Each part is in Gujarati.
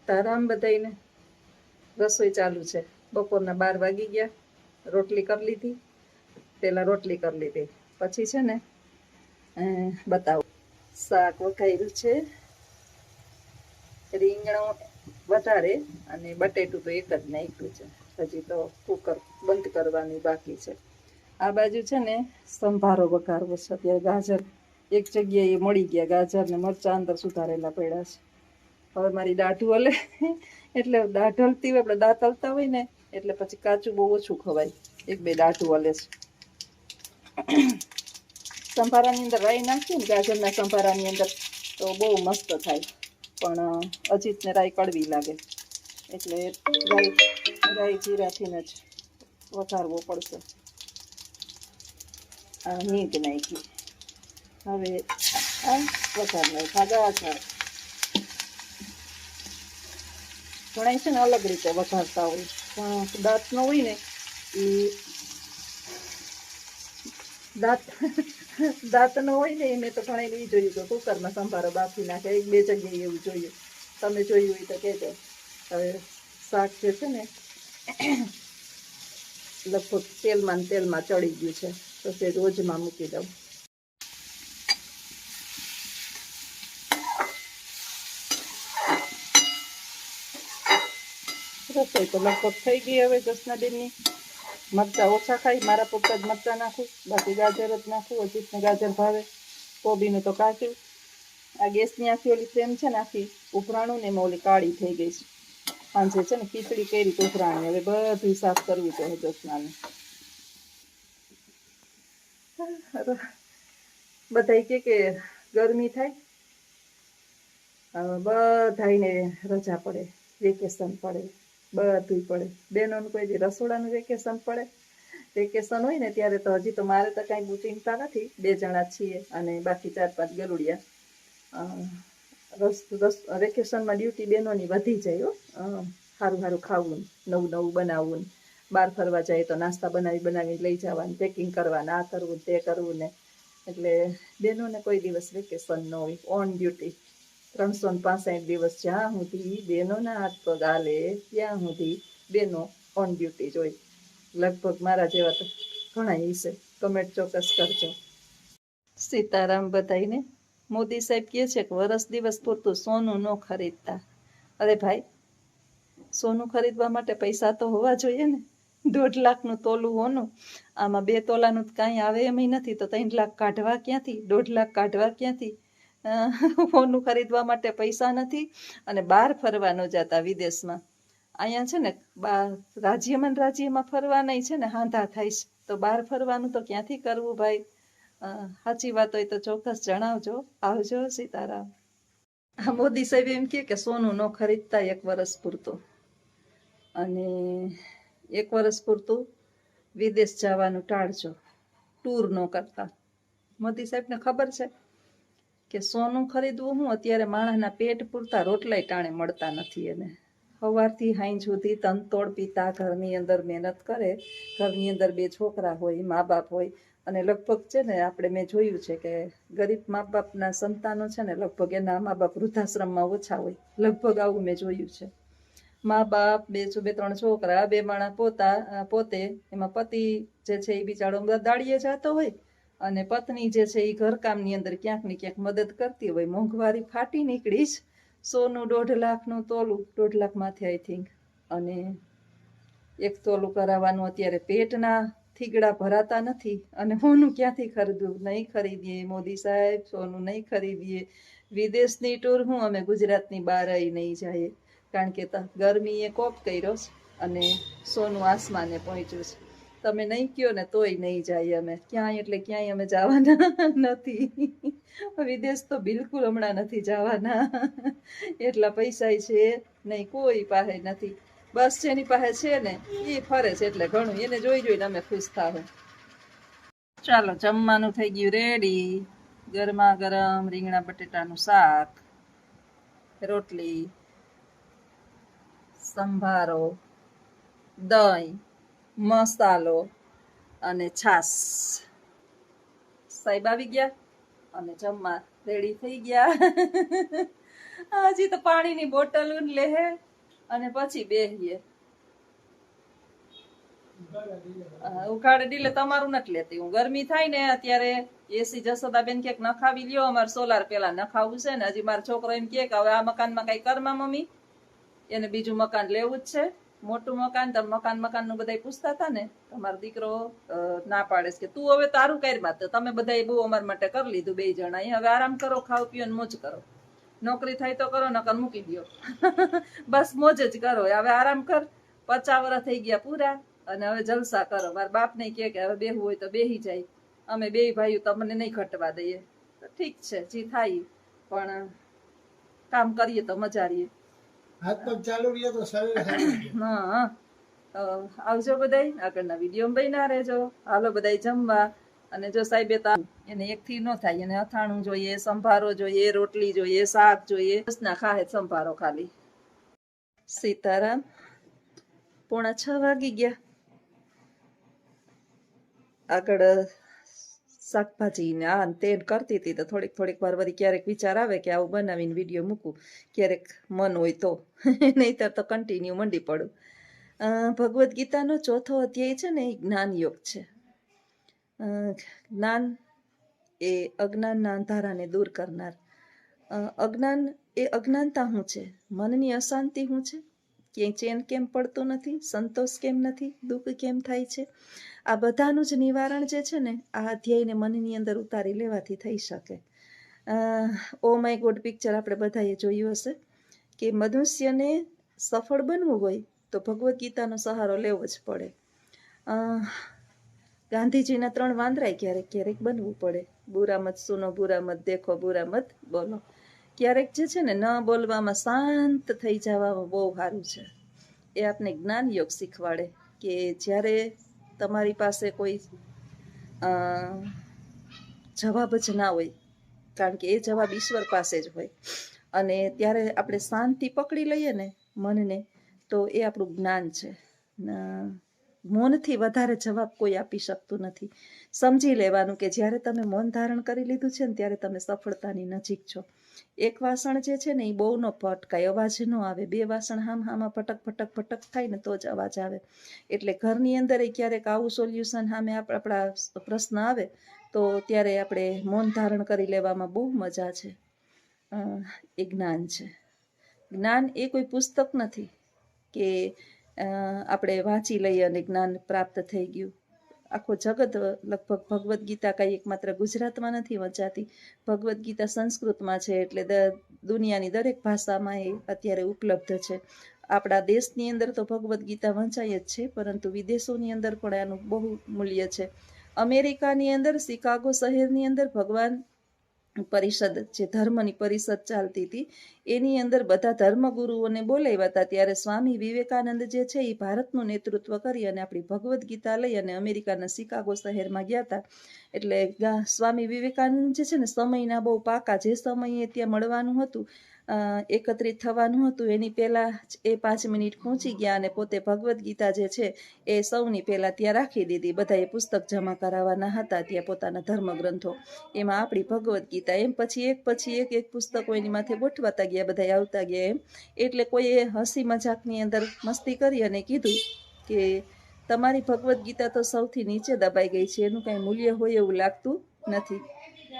સીતારામ બધાઈને. રસોઈ ચાલુ છે. બપોરના 12 વાગી ગયા. રોટલી કરી લીધી. પહેલાં રોટલી કરી લીધી, પછી છે ને બતાવું. શાક વઘાર્યું છે, રીંગણું વધારે અને બટેટું તો એક જ નાખ્યું છે. હજી તો કુકર બંધ કરવાની બાકી છે. આ બાજુ છે ને સંભારો વઘારવો છે. અત્યારે ગાજર એક જગ્યાએ મળી ગયા. ગાજર ને મરચાં અંદર સુધારેલા પડ્યા છે. હવે મારી દાઢું હલે એટલે દાઢ હલતી હોય, આપણે દાંત હલતા હોય ને એટલે પછી કાચું બહુ ઓછું ખવાય. એક બે દાઢું હલે છે. સંભારાની અંદર રાઈ નાખીએ ને, ગાજરના સંભારાની અંદર તો બહુ મસ્ત થાય. પણ અજીતને રાઈ કડવી લાગે એટલે રાઈ જીરાથી જ વઘારવો પડશે. આ હિંગ નાખી. હવે આ વઘાર નાખ્યા ગાજર. ઘણા છે ને અલગ રીતે વઘારતા હોય, પણ દાંત ન હોય ને એ દાંત ન હોય ને એ મેં તો ઘણા એ જોયું કે કુકરમાં સંભારો બાફી નાખે. એક બે જગ્યાએ એવું જોયું. તમે જોયું હોય તો કહેજો. હવે શાક જે છે ને લગભગ તેલમાં ચડી ગયું છે, તો તે રોજમાં મૂકી દઉં. રસોઈ તો લગભગ થઈ ગઈ. હવે જસનાબેનની મરચાં ઓછા ખાઈ, મારા પૂરતા જ મરચાં નાખું, બાકી ગાજર જ નાખું. અજીતને ગાજર ભાવે. કોબીનું તો કાચું. આ ગેસની આખી ઓલી ફ્લેમ છે ને આખી ઉભરાણું ને એમાં ઓલી કાળી થઈ ગઈ છે. સાંજે છે ને ખીચડી કરી તો ઉભરાણી. હવે બધું સાફ કરવું જોઈએ જસનાને. બધા કે ગરમી થાય, બધાને રજા પડે, વેકેશન પડે, બધું પડે. બહેનોનું કોઈ દી રસોડાનું વેકેશન પડે. વેકેશન હોય ને ત્યારે તો હજી તો મારે તો કાંઈ બહુ ચિંતા નથી. 2 જણા છીએ અને બાકી 4-5 ગલુડિયા. વેકેશનમાં ડ્યુટી બહેનોની વધી જાય. સારું સારું ખાવું, નવું નવું બનાવવું, બહાર ફરવા જાય તો નાસ્તા બનાવીને લઈ જવાનું, પેકિંગ કરવાના, આ કરવું તે કરવું ને. એટલે બહેનોને કોઈ દિવસ વેકેશન ન હોય. ઓન ડ્યુટી 365 દિવસ જ્યાં સુધી બહેનોના હાથ પગ હાલે ત્યાં સુધી બહેનો ઓન ડ્યુટી જ હોય. લગભગ મારા જેવા તો ઘણા હશે. કમેન્ટ ચોક્કસ કરજો. સીતારામ બધાઈને. મોદી સાહેબ કહે છે કે વરસ દિવસ પૂરતું સોનું ન ખરીદતા. અરે ભાઈ, સોનું ખરીદવા માટે પૈસા તો હોવા જોઈએ ને. 1.5 લાખનું તોલું હોનું, આમાં 2 તોલાનું કાંઈ આવે એમ નથી. તો 3 લાખ કાઢવા ક્યાંથી? 1.5 લાખ કાઢવા ક્યાંથી? સોનું ખરીદવા માટે પૈસા નથી. અને બહાર ફરવા ન જતા વિદેશમાં. અહીંયા છે ને રાજ્યમાં ફરવાના છે ને હાંધા થાય છે. તો બહાર ફરવાનું તો ક્યાંથી કરવું ભાઈ? સાચી વાત હોય તો ચોક્કસ જણાવજો. આવજો. સીતારામ. આ મોદી સાહેબ એમ કે સોનું ન ખરીદતા 1 વર્ષ પૂરતું, અને 1 વર્ષ પૂરતું વિદેશ જવાનું ટાળજો, ટૂર ન કરતા. મોદી સાહેબને ખબર છે કે સોનું ખરીદવું હું અત્યારે માણસના પેટ પૂરતા રોટલાય ટાણે મળતા નથી. એને સવારથી સાંજ સુધી તનતોડ પીતા ઘરની અંદર મહેનત કરે. ઘરની અંદર 2 છોકરા હોય, મા બાપ હોય. અને લગભગ છે ને આપણે મેં જોયું છે કે ગરીબ મા બાપના સંતાનો છે ને લગભગ એના મા બાપ વૃદ્ધાશ્રમમાં ઓછા હોય. લગભગ આવું મેં જોયું છે. મા બાપ 2-3 છોકરા, 2 માણસ પોતે, એમાં પતિ જે છે એ બિચારો દાડીએ જતો હોય, અને પત્ની જે છે એ ઘરકામની અંદર ક્યાંક ને ક્યાંક મદદ કરતી હોય. મોંઘવારી ફાટી નીકળી જ. સોનું 1.5 લાખનું તોલું, 1.5 લાખ માથે આઈ થિંક. અને 1 તોલું કરાવવાનું અત્યારે પેટના થીગડા ભરાતા નથી. અને સોનું ક્યાંથી ખરીદવું? નહીં ખરીદીએ મોદી સાહેબ, સોનું નહીં ખરીદીએ. વિદેશની ટૂર હું અમે ગુજરાતની બહાર નહીં જઈએ, કારણ કે ગરમીએ કોપ કર્યો અને સોનું આસમાને પહોંચ્યું છે. તમે નહીં કહો ને તોય નહીં જાય અમે ક્યાંય. એટલે ક્યાંય અમે જવાના નથી. વિદેશ તો બિલકુલ હમણાં નથી જવાના. એટલા પૈસા છે નહીં, કોઈ પાસે નથી. બસ જેની પાસે છે ને એ ફરે છે એટલે ઘણું. એને જોઈને અમે ખુશ થાવ. ચાલો, જમવાનું થઈ ગયું રેડી. ગરમા ગરમ રીંગણા બટેટાનું શાક, રોટલી, સંભારો, દહીં, મસાલો અને છાશ. સાહેબ આવી ગયા અને જમવા રેડી થઈ ગયા. હજી તો પાણીની બોટલ લેહે અને પછી બેહીએ. ઉઘાડે ડીલે તમારું નથી લેતી હું. ગરમી થાય ને અત્યારે એસી જસોદાબેન કે નખાવી લ્યો, અમારે સોલાર પેલા નખાવું છે ને. હજી મારો છોકરો એમ કે હવે આ મકાનમાં કઈ કરમાં મમ્મી, એને બીજું મકાન લેવું જ છે, મોટું મકાન. તમે મકાન નું બધા પૂછતા હતા ને, તમારો દીકરો ના પાડે કે તું હવે તારું કર્યું, તો તમે બધા બહુ અમારા માટે કરી લીધું 2 જણા, હવે આરામ કરો, ખાઓ પીઓ ને મોજ કરો. નોકરી થાય તો કરો, નકર મૂકી દો. બસ મોજ જ કરો, હવે આરામ કર. 50 વર્ષ થઈ ગયા પૂરા અને હવે જલસા કરો. મારા બાપ ને કે હવે બેહવું હોય તો બેહી જાય, અમે 2 ભાઈઓ તમને નહીં ખટવા દઈએ. તો ઠીક છે, જી થાય, પણ કામ કરીએ તો મજા રહીએ. હાથ પગ ચાલુ રહીએ તો શરીર. હા, આવજો બધાય, આગળના વિડીયો બન્યા રહેજો. હાલો બધાય જમવા. અને જો સાહેબે તો એને એકથી ન થાય, એને અથાણું જોઈએ, સંભારો જોઈએ, રોટલી જોઈએ, શાક જોઈએ. ના ખાહે સંભારો ખાલી. સીતારામ. 5:45 વાગી ગયા. આગળ શાકભાજી ને આ તે કરતી હતી તો થોડીક વાર વળી ક્યારેક વિચાર આવે કે આવું બનાવીને વિડીયો મૂકું, ક્યારેક મન હોય તો. નહીતર તો કન્ટિન્યુ મંડી પડું. ભગવદ્ ગીતાનો 4થો અધ્યાય છે ને એ જ્ઞાન યોગ છે. જ્ઞાન એ અજ્ઞાનના અંધારાને દૂર કરનાર. અજ્ઞાન એ અજ્ઞાનતા શું છે, મનની અશાંતિ શું છે, ક્યાંય ચેન કેમ પડતું નથી, સંતોષ કેમ નથી, દુઃખ કેમ થાય છે, આ બધાનું જ નિવારણ જે છે ને આ અધ્યાયને મનની અંદર ઉતારી લેવાથી થઈ શકે. ઓ માય ગોડ પિક્ચર આપણે બધાએ જોયું હશે કે મનુષ્યને સફળ બનવું હોય તો ભગવદ્ ગીતાનો સહારો લેવો જ પડે. ગાંધીજીના 3 વાંદરાય ક્યારેક બનવું પડે. બુરા મત સુનો, બુરા મત દેખો, બુરા મત બોલો. ક્યારેક જે છે ને ન બોલવામાં, શાંત થઈ જવામાં બહુ સારું છે. એ આપને જ્ઞાન યોગ શીખવાડે કે જ્યારે તમારી પાસે કોઈ જવાબ જ ના હોય, કારણ કે એ જવાબ ઈશ્વર પાસે જ હોય, અને ત્યારે આપણે શાંતિ પકડી લઈએ ને મનને, તો એ આપણું જ્ઞાન છે. મૌનથી વધારે જવાબ કોઈ આપી શકતું નથી. સમજી લેવાનું કે જ્યારે તમે મૌન ધારણ કરી લીધું છે ને ત્યારે તમે સફળતાની નજીક છો. એક વાસણ જે છે ને એ બહુ ન પટકાય, અવાજ ન આવે. 2 વાસણ હામાં પટક પટક પટક થાય ને તો જ અવાજ આવે. એટલે ઘરની અંદર ક્યારેક આવું સોલ્યુશન સામે આપણા પ્રશ્ન આવે તો ત્યારે આપણે મૌન ધારણ કરી લેવામાં બહુ મજા છે. એ જ્ઞાન છે. જ્ઞાન એ કોઈ પુસ્તક નથી કે આપણે વાંચી લઈએ અને જ્ઞાન પ્રાપ્ત થઈ ગયું. આખો જગત લગભગ ભગવદ્ ગીતા કાંઈ એકમાત્ર ગુજરાતમાં નથી વંચાતી. ભગવદ્ ગીતા સંસ્કૃતમાં છે, એટલે દુનિયાની દરેક ભાષામાં એ અત્યારે ઉપલબ્ધ છે. આપણા દેશની અંદર તો ભગવદ્ ગીતા વંચાય જ છે, પરંતુ વિદેશોની અંદર પણ આનું બહુ મૂલ્ય છે. અમેરિકાની અંદર શિકાગો શહેરની અંદર ભગવાન પરિષદ, જે ધર્મની પરિષદ ચાલતી હતી, એની અંદર બધા ધર્મગુરુઓને બોલાવ્યા હતા. ત્યારે સ્વામી વિવેકાનંદ જે છે એ ભારતનું નેતૃત્વ કરી અને આપણી ભગવદ્ ગીતા લઈ અને અમેરિકાના શિકાગો શહેરમાં ગયા હતા. એટલે સ્વામી વિવેકાનંદ જે છે ને સમયના બહુ પાકા, જે સમયે ત્યાં મળવાનું હતું, એકત્રિત થવાનું હતું, એની પહેલા એ 5 મિનિટ પહોંચી ગયા અને પોતે ભગવદ્ ગીતા જે છે એ સૌની પહેલા ત્યાં રાખી દીધી. બધાએ પુસ્તક જમા કરાવવાના હતા ત્યાં પોતાના ધર્મગ્રંથો, એમાં આપણી ભગવદ્ ગીતા. એમ પછી એક પુસ્તકો એની માથે ગોઠવાતા ગયા, બધા આવતા ગયા એમ. એટલે કોઈએ હસી મજાકની અંદર મસ્તી કરી અને કીધું કે તમારી ભગવદ્ ગીતા તો સૌથી નીચે દબાઈ ગઈ છે, એનું કાંઈ મૂલ્ય હોય એવું લાગતું નથી.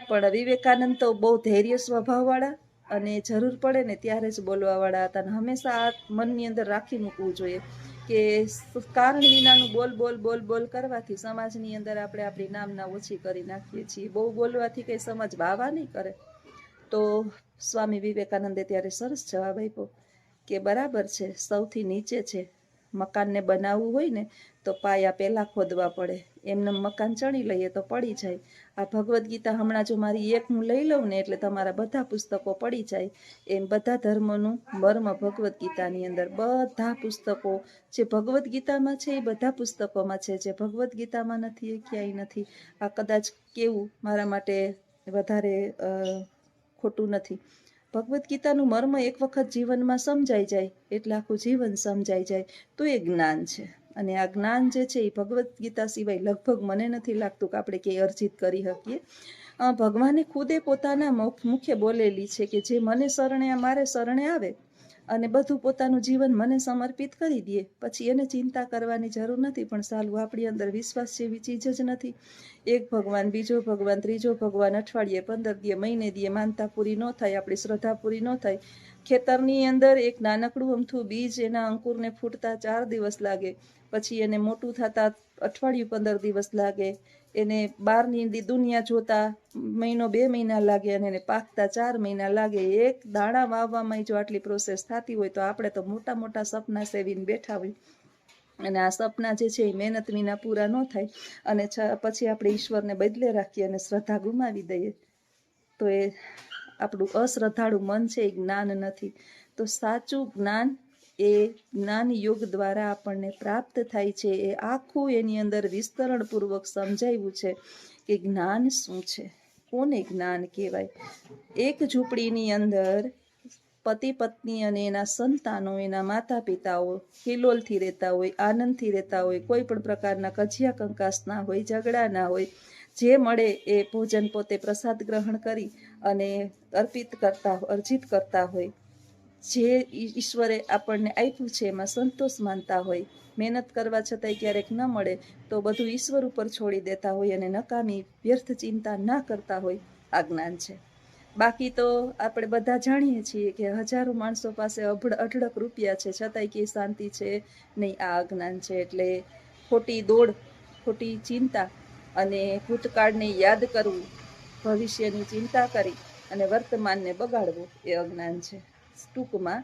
પણ વિવેકાનંદ તો બહુ ધૈર્ય સ્વભાવવાળા અને જરૂર પડે ને ત્યારે જ બોલવાવાળા હતા. અને હંમેશા આ મનની અંદર રાખી મૂકવું જોઈએ કે કારણ વિનાનું બોલ કરવાથી સમાજની અંદર આપણે આપણી નામના ઓછી કરી નાખીએ છીએ. બહુ બોલવાથી કંઈ સમાજ વાવા નહીં કરે. તો સ્વામી વિવેકાનંદે ત્યારે સરસ જવાબ આપ્યો કે બરાબર છે, સૌથી નીચે છે. મકાનને બનાવવું હોય ને તો પાયા પહેલાં ખોદવા પડે. એમને મકાન ચણી લઈએ તો પડી જાય. આ ભગવદ્ ગીતા હમણાં જો મારી એક હું લઈ લઉં ને એટલે તમારા બધા પુસ્તકો પડી જાય. એમ બધા ધર્મનું મર્મ ભગવદ્ ગીતાની અંદર, બધા પુસ્તકો જે ભગવદ્ ગીતામાં છે એ બધા પુસ્તકોમાં છે. જે ભગવદ્ ગીતામાં નથી એ ક્યાંય નથી. આ કદાચ કેવું મારા માટે વધારે ખોટું નથી. ભગવદ્ ગીતાનું મર્મ એક વખત જીવનમાં સમજાઈ જાય એટલે આખું જીવન સમજાઈ જાય તો એ જ્ઞાન છે. અને આ જ્ઞાન જે છે એ ભગવદ્ ગીતા સિવાય લગભગ મને નથી લાગતું કે આપણે ક્યાંય અર્જિત કરી શકીએ. ભગવાને ખુદે પોતાના મુખે બોલેલી છે કે જે મને શરણે મારે શરણે આવે અને બધું પોતાનું જીવન મને સમર્પિત કરી દે, પછી એને ચિંતા કરવાની જરૂર નથી. પણ સાલું આપણી અંદર વિશ્વાસ જેવી ચીજ જ નથી. એક ભગવાન, બીજો ભગવાન, ત્રીજો ભગવાન, અઠવાડિયે, 15 દીએ, મહિને દીએ માનતા પૂરી ન થાય, આપણી શ્રદ્ધા પૂરી ન થાય. ખેતરની અંદર એક નાનકડું અમથું બીજ એના અંકુરને ફૂટતા 4 દિવસ લાગે, પછી એને મોટું થતા અઠવાડિયું 15 દિવસ લાગે, એને બહારની દુનિયા જોતા મહિનો 2 મહિના લાગે, અને એને પાકતા 4 મહિના લાગે. એક દાણા વાવવામાં જો આટલી પ્રોસેસ થતી હોય તો આપણે તો મોટા મોટા સપના સેવીને બેઠા હોય, અને આ સપના જે છે એ મહેનત વિના પૂરા ન થાય. અને પછી આપણે ઈશ્વરને બદલે રાખીએ અને શ્રદ્ધા ગુમાવી દઈએ, તો એ આપણું અશ્રદ્ધાળુ મન છે એ જ્ઞાન નથી. તો સાચું જ્ઞાન એ જ્ઞાન યોગ દ્વારા આપણને પ્રાપ્ત થાય છે. એ આખું એની અંદર વિસ્તરણપૂર્વક સમજાવ્યું છે કે જ્ઞાન શું છે, કોને જ્ઞાન કહેવાય. એક ઝૂંપડીની અંદર પતિ પત્ની અને એના સંતાનો, એના માતા પિતાઓ હિલોલથી રહેતા હોય, આનંદથી રહેતા હોય, કોઈ પણ પ્રકારના કજિયા કંકાસ ના હોય, ઝઘડા ના હોય. જે મળે એ ભોજન પોતે પ્રસાદ ગ્રહણ કરી અને અર્જિત કરતા હોય. જે ઈશ્વરે આપણને આપ્યું છે એમાં સંતોષ માનતા હોય. મહેનત કરવા છતાંય ક્યારેક ન મળે તો બધું ઈશ્વર ઉપર છોડી દેતા હોય અને નકામી વ્યર્થ ચિંતા ના કરતા હોય. આ જ્ઞાન છે. બાકી તો આપણે બધા જાણીએ છીએ કે હજારો માણસો પાસે અઢળક રૂપિયા છે, છતાંય કે શાંતિ છે નહીં. આ અજ્ઞાન છે. એટલે ખોટી દોડ, ખોટી ચિંતા અને ભૂતકાળને યાદ કરવું, ભવિષ્યની ચિંતા કરી અને વર્તમાનને બગાડવું એ અજ્ઞાન છે. ટૂંકમાં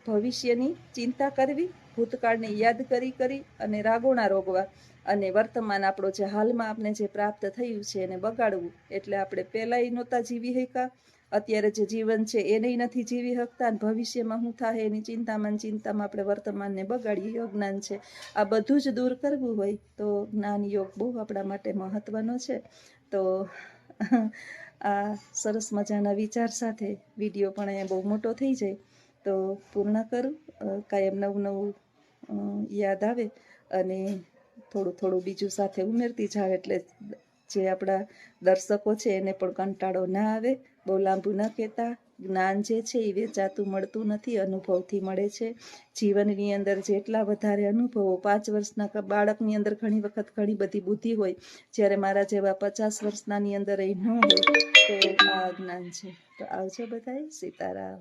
ભવિષ્યની ચિંતા કરવી, ભૂતકાળને યાદ કરી અને રાગોણા રોગવા, અને વર્તમાન આપણો જે હાલમાં આપણે જે પ્રાપ્ત થયું છે એને બગાડવું. એટલે આપણે પહેલાંય નહોતા જીવી શક્યા, અત્યારે જે જીવન છે એને નથી જીવી શકતા, અને ભવિષ્યમાં શું થાય એની ચિંતામાં આપણે વર્તમાનને બગાડીએ. અજ્ઞાન છે. આ બધું જ દૂર કરવું હોય તો જ્ઞાન યોગ બહુ આપણા માટે મહત્વનો છે. તો આ સરસ મજાના વિચાર સાથે વિડીયો પણ અહીંયા બહુ મોટો થઈ જાય તો પૂર્ણ કરું. કાયમ નવું યાદ આવે અને થોડું થોડું બીજું સાથે ઉમેરતી જાવ, એટલે જે આપણા દર્શકો છે એને પણ કંટાળો ના આવે. બહુ લાંબુ ન કહેતા. જ્ઞાન જે છે એ વેચાતું મળતું નથી, અનુભવથી મળે છે. જીવનની અંદર જેટલા વધારે અનુભવો, 5 વર્ષના બાળકની અંદર ઘણી વખત ઘણી બધી બુદ્ધિ હોય, જ્યારે મારા જેવા 50 વર્ષનાની અંદર એ ન હોય. તો આ જ્ઞાન છે. તો આવજો બધાય. સીતારામ.